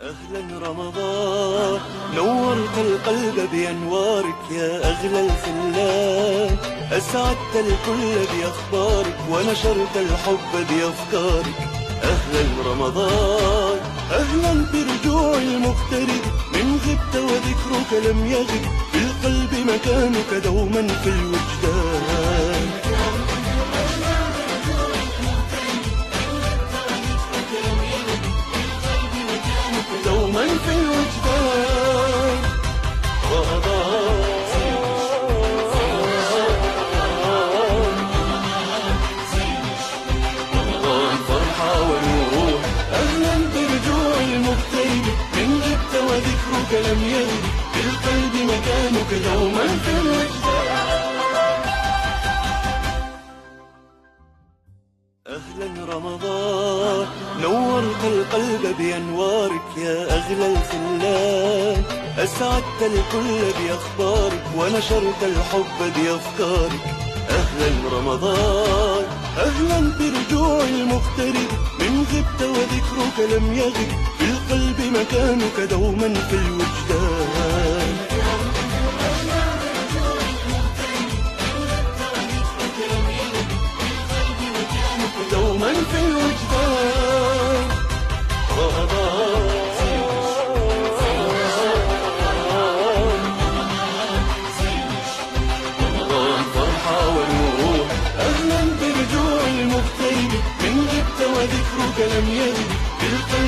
أهلا رمضان، نورت القلب بأنوارك يا أغلى الخلان، أسعدت الكل بأخبارك ونشرت الحب بأفكارك. أهلا رمضان، أهلا برجوع المغترب، من غبت وذكرك لم يغب، في القلب مكانك دوما في الوجدان. دوما في الوجدان رمضان، رمضان فرحة ونور. أهلا برجوع المغترب، من غبت وذكرك لم يغب، في القلب مكانك دوما في الوجدان. أهلا رمضان، نورت القلب بأنوارك يا أغلى الخلان، أسعدت الكل بأخبارك ونشرت الحب بأفكارك. أهلا رمضان، أهلا برجوع المغترب، من غبت وذكرك لم يغب، في القلب مكانك دوما في الوجدان. دوما في الوجدان رمضان، رمضان فرحة ونور. أهلا برجوع المغترب، من غبت وذكرك لم يغب، في القلب